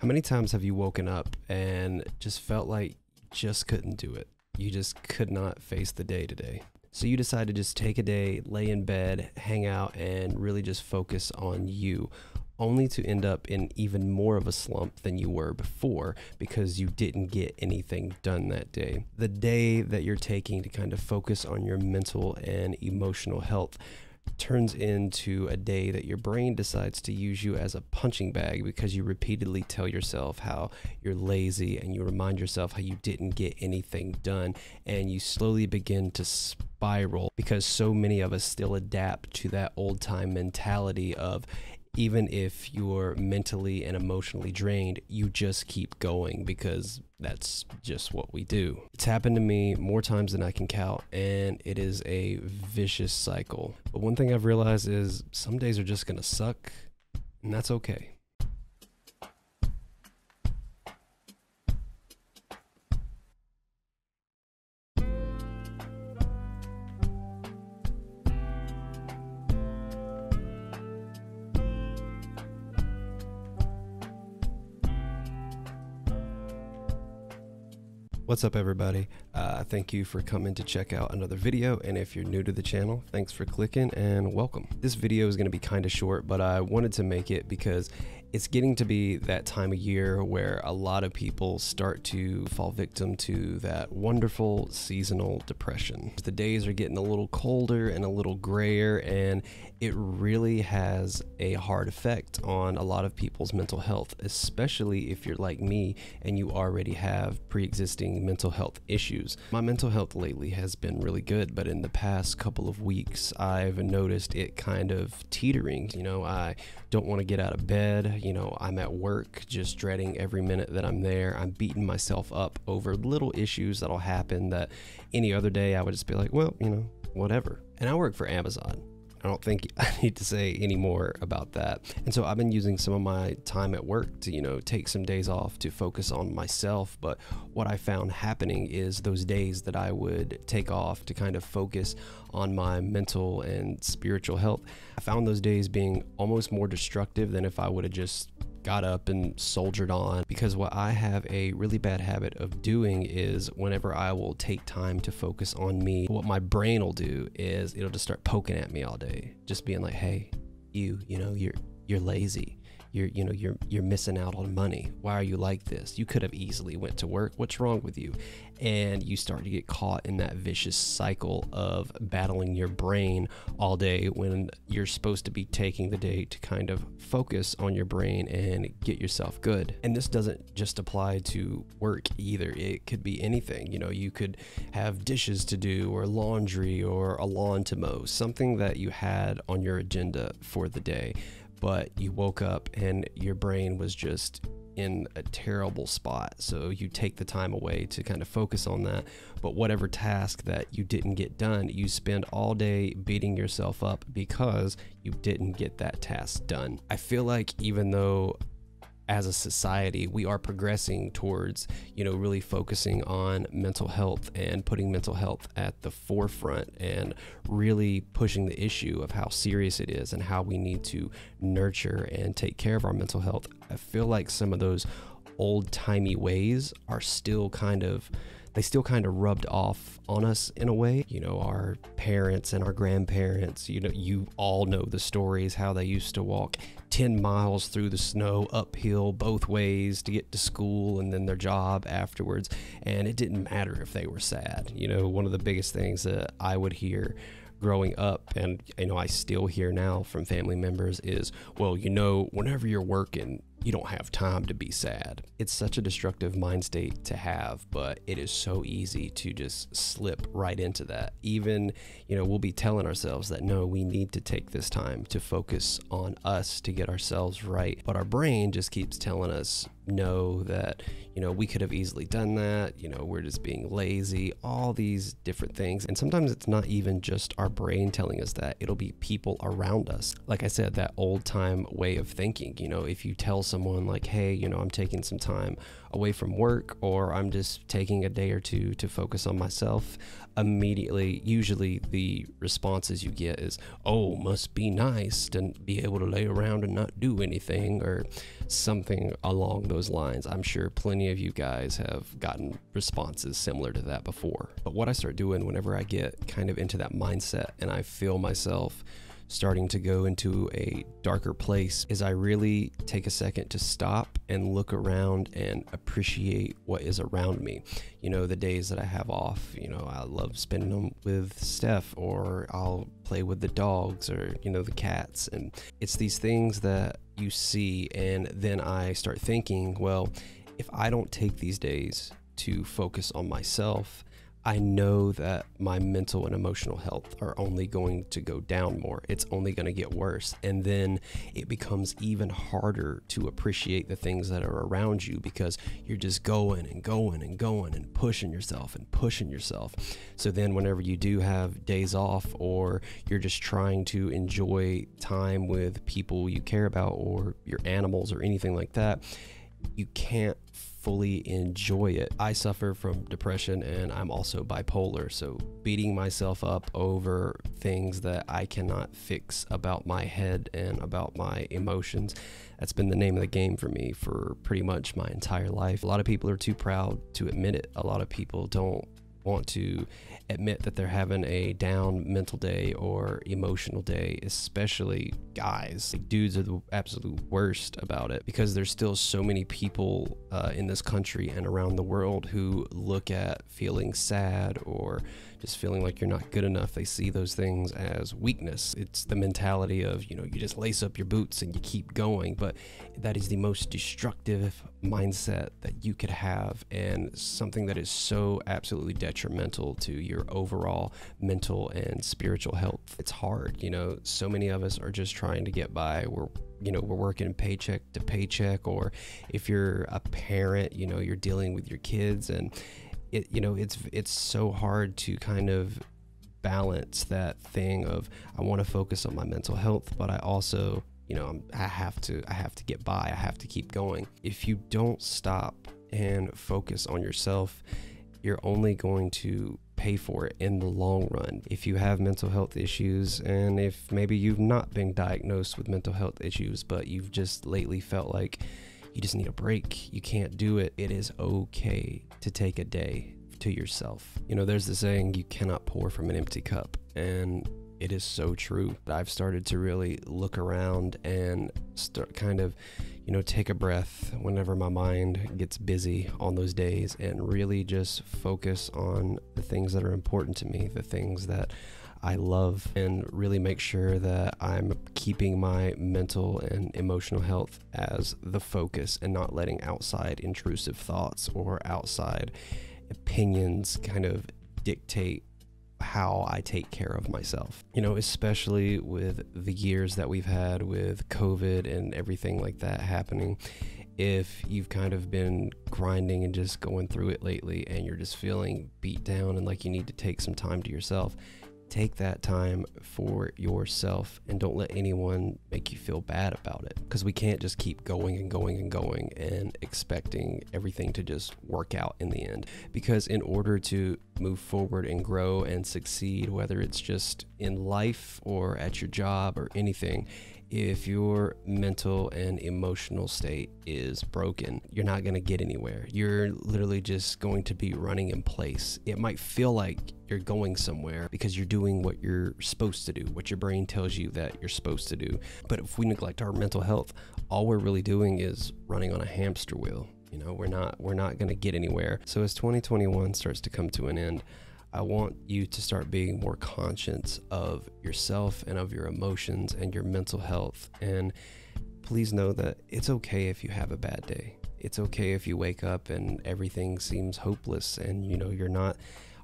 How many times have you woken up and just felt like you just couldn't do it? You just could not face the day today. So you decide to just take a day, lay in bed, hang out, and really just focus on you, only to end up in even more of a slump than you were before because you didn't get anything done that day. The day that you're taking to kind of focus on your mental and emotional health turns into a day that your brain decides to use you as a punching bag because you repeatedly tell yourself how you're lazy and you remind yourself how you didn't get anything done, and you slowly begin to spiral because so many of us still adapt to that old time mentality of even if you're mentally and emotionally drained, you just keep going because that's just what we do. It's happened to me more times than I can count, and it is a vicious cycle. But one thing I've realized is some days are just gonna suck, and that's okay. What's up, everybody? Thank you for coming to check out another video, and if you're new to the channel, thanks for clicking and welcome. This video is going to be kind of short, but I wanted to make it because it's getting to be that time of year where a lot of people start to fall victim to that wonderful seasonal depression. The days are getting a little colder and a little grayer, and it really has a hard effect on a lot of people's mental health, especially if you're like me and you already have pre-existing mental health issues. My mental health lately has been really good, but in the past couple of weeks, I've noticed it kind of teetering. You know, I don't want to get out of bed. You know, I'm at work just dreading every minute that I'm there. I'm beating myself up over little issues that'll happen that any other day I would just be like, well, you know, whatever. And I work for Amazon. I don't think I need to say any more about that. And so I've been using some of my time at work to, you know, take some days off to focus on myself. But what I found happening is those days that I would take off to kind of focus on my mental and spiritual health, I found those days being almost more destructive than if I would have just got up and soldiered on. Because what I have a really bad habit of doing is whenever I will take time to focus on me, what my brain will do is it'll just start poking at me all day, just being like, hey, you know, you're lazy. You're missing out on money. Why are you like this? You could have easily went to work. What's wrong with you? And you start to get caught in that vicious cycle of battling your brain all day when you're supposed to be taking the day to kind of focus on your brain and get yourself good. And this doesn't just apply to work either. It could be anything. You know, you could have dishes to do or laundry or a lawn to mow, something that you had on your agenda for the day, but you woke up and your brain was just in a terrible spot. So you take the time away to kind of focus on that. But whatever task that you didn't get done, you spend all day beating yourself up because you didn't get that task done. I feel like even though as a society, we are progressing towards, you know, really focusing on mental health and putting mental health at the forefront and really pushing the issue of how serious it is and how we need to nurture and take care of our mental health. I feel like some of those old-timey ways are still kind of rubbed off on us in a way. You know, our parents and our grandparents, you know, you all know the stories, how they used to walk 10 miles through the snow uphill both ways to get to school and then their job afterwards. And it didn't matter if they were sad. You know, one of the biggest things that I would hear growing up, and you know I still hear now from family members, is, well, you know, whenever you're working, you don't have time to be sad. It's such a destructive mind state to have, but it is so easy to just slip right into that. Even, you know, we'll be telling ourselves that, no, we need to take this time to focus on us to get ourselves right. But our brain just keeps telling us, no, that, you we could have easily done that. We're just being lazy, all these different things. And sometimes it's not even just our brain telling us that, it'll be people around us. Like I said, that old time way of thinking, if you tell someone like, hey, I'm taking some time away from work, or I'm just taking a day or two to focus on myself, immediately, usually the responses you get is, oh, must be nice to be able to lay around and not do anything, or something along those lines. I'm sure plenty of you guys have gotten responses similar to that before. But what I start doing whenever I get kind of into that mindset and I feel myself starting to go into a darker place is I really take a second to stop and look around and appreciate what is around me. The days that I have off, I love spending them with Steph, or I'll play with the dogs, or, the cats. And it's these things that you see, and then I start thinking, well, if I don't take these days to focus on myself, I know that my mental and emotional health are only going to go down more. It's only going to get worse. And then it becomes even harder to appreciate the things that are around you, because you're just going and going and going and pushing yourself and pushing yourself. So then whenever you do have days off, or you're just trying to enjoy time with people you care about, or your animals or anything like that, you can't fully enjoy it. I suffer from depression, and I'm also bipolar, so beating myself up over things that I cannot fix about my head and about my emotions, that's been the name of the game for me for pretty much my entire life. A lot of people are too proud to admit it. A lot of people don't want to admit that they're having a down mental day or emotional day, especially guys. Like, dudes are the absolute worst about it, because there's still so many people in this country and around the world who look at feeling sad or just feeling like you're not good enough. They see those things as weakness. It's the mentality of, you just lace up your boots and you keep going, but that is the most destructive mindset that you could have, and something that is so absolutely detrimental to your overall mental and spiritual health. It's hard, so many of us are just trying to get by. We're working paycheck to paycheck, or if you're a parent, you're dealing with your kids, and it's so hard to kind of balance that thing of, I want to focus on my mental health, but I also, I have to get by. I have to keep going. If you don't stop and focus on yourself, you're only going to pay for it in the long run. If you have mental health issues, and if maybe you've not been diagnosed with mental health issues, but you've just lately felt like you just need a break, you can't do it, it is okay to take a day to yourself. There's the saying, you cannot pour from an empty cup, and it is so true. I've started to really look around and start kind of, take a breath whenever my mind gets busy on those days, and really just focus on the things that are important to me, the things that I love, and really make sure that I'm keeping my mental and emotional health as the focus, and not letting outside intrusive thoughts or outside opinions kind of dictate how I take care of myself. Especially with the years that we've had with COVID and everything like that happening. If you've kind of been grinding and just going through it lately, and you're just feeling beat down and like you need to take some time to yourself, take that time for yourself, and don't let anyone make you feel bad about it, because we can't just keep going and going and going and expecting everything to just work out in the end. Because in order to move forward and grow and succeed, whether it's just in life or at your job or anything, if your mental and emotional state is broken, you're not going to get anywhere. You're literally just going to be running in place. It might feel like you're going somewhere because you're doing what you're supposed to do, what your brain tells you that you're supposed to do. But if we neglect our mental health, all we're really doing is running on a hamster wheel. We're not going to get anywhere. So as 2021 starts to come to an end, I want you to start being more conscious of yourself and of your emotions and your mental health. And please know that it's okay if you have a bad day. It's okay if you wake up and everything seems hopeless, and you're not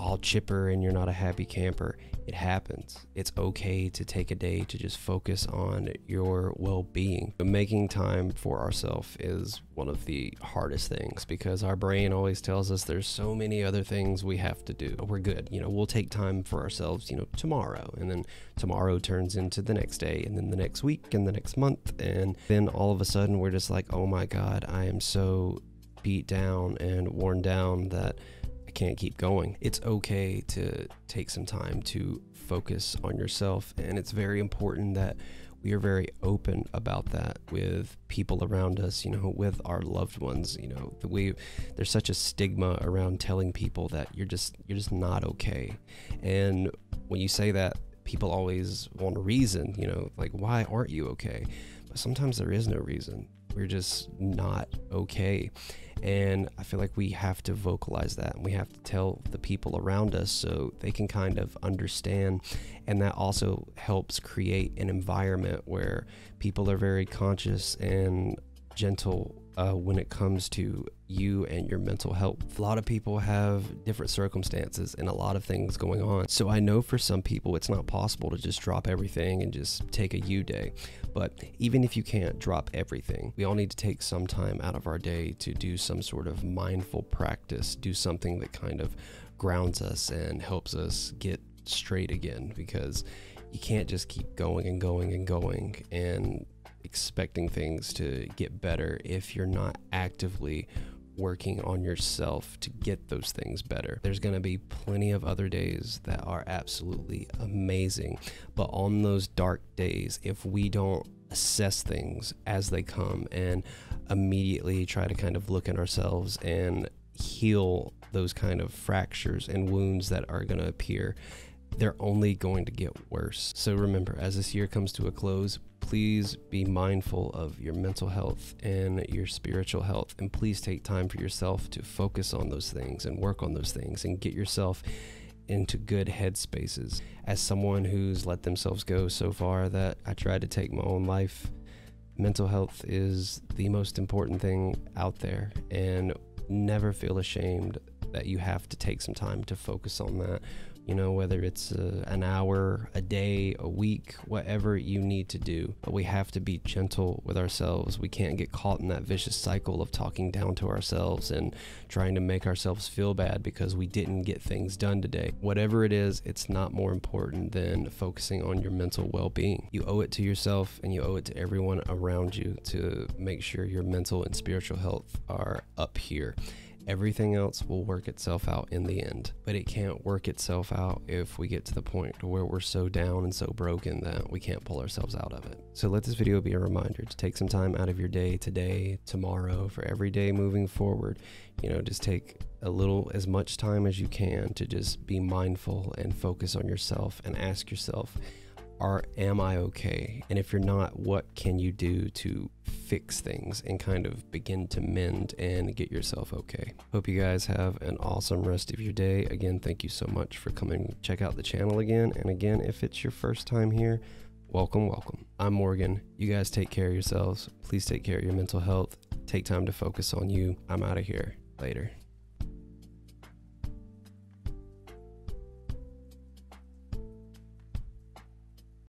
all chipper and you're not a happy camper. It happens. It's okay to take a day to just focus on your well-being. But making time for ourselves is one of the hardest things because our brain always tells us there's so many other things we have to do. We're good. We'll take time for ourselves, tomorrow, and then tomorrow turns into the next day, and then the next week, and the next month, and then all of a sudden we're just like, oh my God, I am so beat down and worn down that I can't keep going. It's okay to take some time to focus on yourself, and it's very important that we are very open about that with people around us, with our loved ones. There's such a stigma around telling people that you're just not okay. And when you say that, people always want a reason, like, why aren't you okay? But sometimes there is no reason. We're just not okay. And I feel like we have to vocalize that, and we have to tell the people around us so they can kind of understand. And that also helps create an environment where people are very conscious and gentle when it comes to you and your mental health. A lot of people have different circumstances and a lot of things going on. So I know for some people it's not possible to just drop everything and just take a you day. But even if you can't drop everything, we all need to take some time out of our day to do some sort of mindful practice, do something that kind of grounds us and helps us get straight again, because you can't just keep going and going and going and expecting things to get better if you're not actively working on yourself to get those things better. There's going to be plenty of other days that are absolutely amazing, but on those dark days, if we don't assess things as they come and immediately try to kind of look at ourselves and heal those kind of fractures and wounds that are going to appear, they're only going to get worse. So remember, as this year comes to a close, please be mindful of your mental health and your spiritual health, and please take time for yourself to focus on those things and work on those things and get yourself into good headspaces. As someone who's let themselves go so far that I tried to take my own life, mental health is the most important thing out there, and never feel ashamed that you have to take some time to focus on that. Whether it's an hour, a day, a week, whatever you need to do. But we have to be gentle with ourselves. We can't get caught in that vicious cycle of talking down to ourselves and trying to make ourselves feel bad because we didn't get things done today. Whatever it is, it's not more important than focusing on your mental well-being. You owe it to yourself, and you owe it to everyone around you to make sure your mental and spiritual health are up here. Everything else will work itself out in the end, but it can't work itself out if we get to the point where we're so down and so broken that we can't pull ourselves out of it. So let this video be a reminder to take some time out of your day today, tomorrow, for every day moving forward. Just take as much time as you can to just be mindful and focus on yourself and ask yourself, am I okay? And if you're not, what can you do to fix things and kind of begin to mend and get yourself okay? Hope you guys have an awesome rest of your day. Again, thank you so much for coming. Check out the channel again. And again, if it's your first time here, welcome. I'm Morgan. You guys take care of yourselves. Please take care of your mental health. Take time to focus on you. I'm out of here. Later.